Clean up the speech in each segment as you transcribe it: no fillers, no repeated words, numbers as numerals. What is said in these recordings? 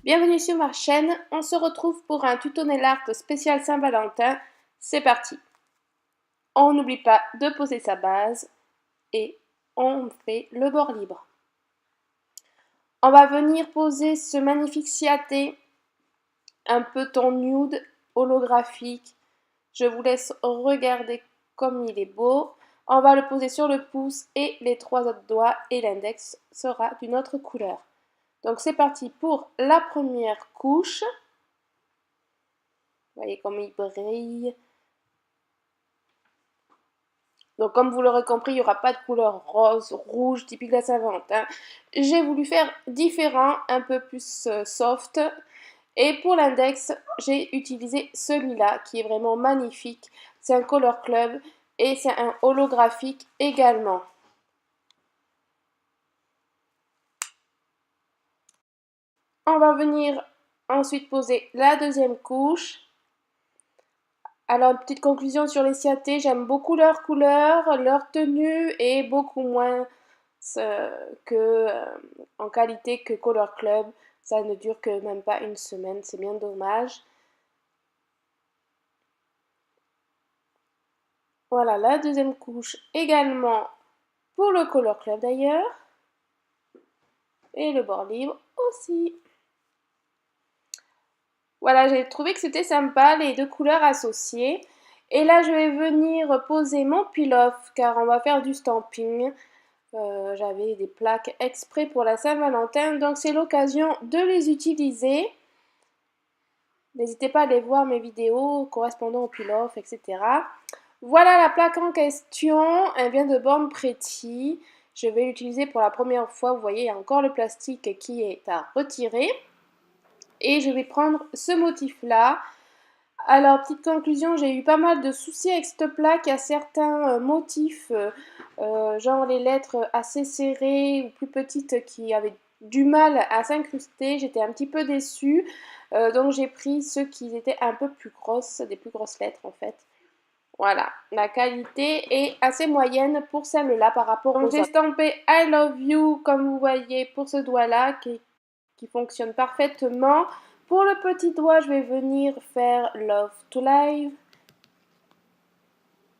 Bienvenue sur ma chaîne, on se retrouve pour un tuto nail art spécial Saint-Valentin. C'est parti. On n'oublie pas de poser sa base et on fait le bord libre. On va venir poser ce magnifique ciaté, un peu ton nude holographique. Je vous laisse regarder comme il est beau. On va le poser sur le pouce et les trois autres doigts et l'index sera d'une autre couleur. Donc c'est parti pour la première couche. Vous voyez comme il brille. Donc comme vous l'aurez compris, il n'y aura pas de couleur rose, rouge, typique de la Saint-Valentin. J'ai voulu faire différent, un peu plus soft. Et pour l'index, j'ai utilisé celui-là qui est vraiment magnifique. C'est un Color Club et c'est un holographique également. On va venir ensuite poser la deuxième couche. Alors, une petite conclusion sur les ciatés, j'aime beaucoup leur couleur, leur tenue et beaucoup moins en qualité que Color Club. Ça ne dure que même pas une semaine, c'est bien dommage. Voilà, la deuxième couche également pour le Color Club d'ailleurs. Et le bord libre aussi. Voilà, j'ai trouvé que c'était sympa, les deux couleurs associées. Et là, je vais venir poser mon peel-off car on va faire du stamping. J'avais des plaques exprès pour la Saint-Valentin, donc c'est l'occasion de les utiliser. N'hésitez pas à aller voir mes vidéos correspondant au peel-off, etc. Voilà la plaque en question, elle vient de Born Pretty. Je vais l'utiliser pour la première fois, vous voyez, il y a encore le plastique qui est à retirer. Et je vais prendre ce motif-là. Alors, petite conclusion, j'ai eu pas mal de soucis avec cette plaque. Il y a certains motifs, genre les lettres assez serrées ou plus petites qui avaient du mal à s'incruster. J'étais un petit peu déçue. Donc j'ai pris ceux qui étaient un peu plus grosses, des plus grosses lettres en fait. Voilà, la qualité est assez moyenne pour celle-là par rapport aux autres. J'ai stampé I love you comme vous voyez pour ce doigt-là qui fonctionne parfaitement. Pour le petit doigt, je vais venir faire Love to Live.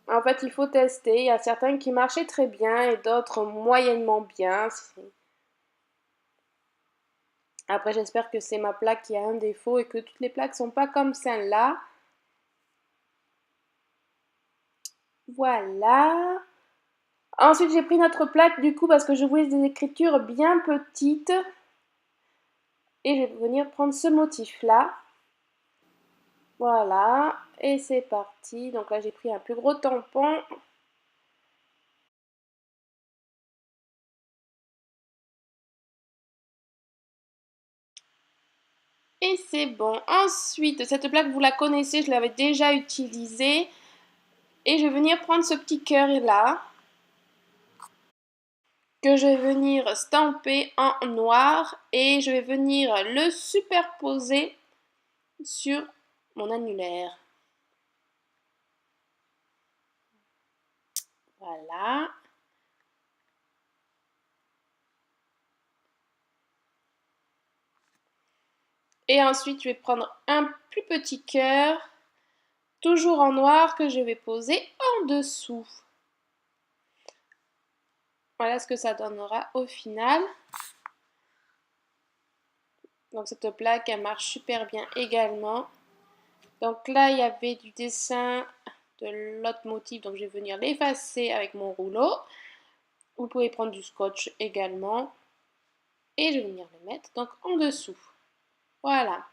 En fait, il faut tester. Il y a certains qui marchaient très bien et d'autres moyennement bien. Après, j'espère que c'est ma plaque qui a un défaut et que toutes les plaques sont pas comme celle-là. Voilà. Ensuite, j'ai pris notre plaque du coup parce que je voulais des écritures bien petites. Et je vais venir prendre ce motif-là. Voilà. Et c'est parti. Donc là, j'ai pris un plus gros tampon. Et c'est bon. Ensuite, cette plaque, vous la connaissez, je l'avais déjà utilisée. Et je vais venir prendre ce petit cœur là, que je vais venir stamper en noir. Et je vais venir le superposer sur mon annulaire. Voilà. Et ensuite, je vais prendre un plus petit cœur, toujours en noir, que je vais poser en dessous. Voilà ce que ça donnera au final. Donc cette plaque, elle marche super bien également. Donc là, il y avait du dessin de l'autre motif, donc je vais venir l'effacer avec mon rouleau. Vous pouvez prendre du scotch également. Et je vais venir le mettre donc en dessous. Voilà.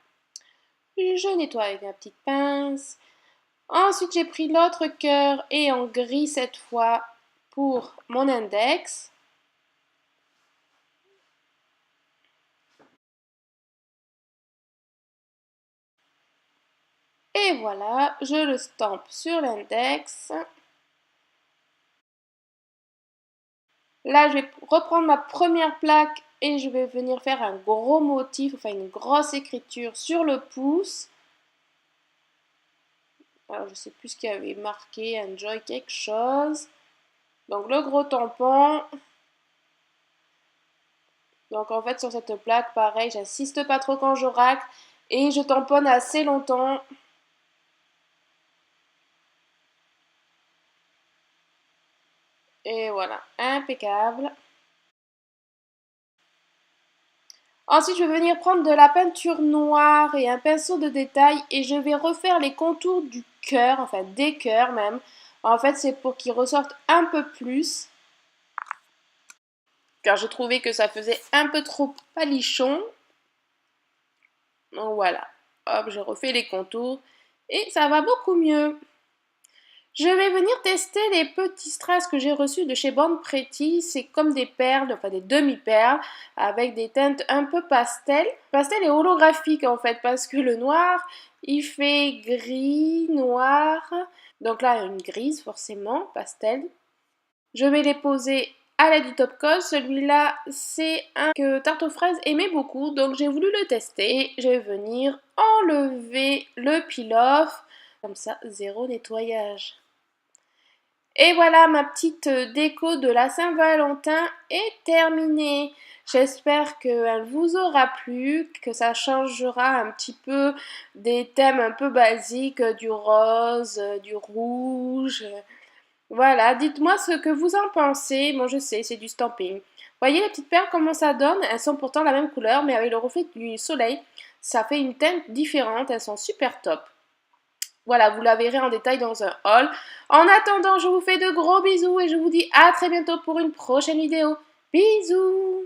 Je nettoie avec ma petite pince. Ensuite, j'ai pris l'autre cœur et en gris cette fois pour mon index. Et voilà, je le stampe sur l'index. Là, je vais reprendre ma première plaque et je vais venir faire un gros motif, enfin une grosse écriture sur le pouce. Alors, je ne sais plus ce qu'il y avait marqué, enjoy quelque chose. Donc, le gros tampon. Donc en fait sur cette plaque, pareil, j'insiste pas trop quand je racle et je tamponne assez longtemps. Et voilà, impeccable. Ensuite, je vais venir prendre de la peinture noire et un pinceau de détail et je vais refaire les contours du cœur, enfin des cœurs même. En fait, c'est pour qu'ils ressortent un peu plus, car je trouvais que ça faisait un peu trop palichon. Donc voilà, hop, je refais les contours et ça va beaucoup mieux. Je vais venir tester les petits strass que j'ai reçus de chez Born Pretty. C'est comme des perles, enfin des demi-perles, avec des teintes un peu pastel. Pastel et holographique en fait, parce que le noir, il fait gris, noir. Donc là, une grise forcément, pastel. Je vais les poser à l'aide du top coat. Celui-là, c'est un que Tarte aux fraises aimait beaucoup, donc j'ai voulu le tester. Et je vais venir enlever le peel-off. Comme ça, zéro nettoyage. Et voilà, ma petite déco de la Saint-Valentin est terminée. J'espère qu'elle vous aura plu, que ça changera un petit peu des thèmes un peu basiques, du rose, du rouge. Voilà, dites-moi ce que vous en pensez. Bon, je sais, c'est du stamping. Voyez les petites perles, comment ça donne? Elles sont pourtant la même couleur, mais avec le reflet du soleil, ça fait une teinte différente. Elles sont super top. Voilà, vous la verrez en détail dans un haul. En attendant, je vous fais de gros bisous et je vous dis à très bientôt pour une prochaine vidéo. Bisous!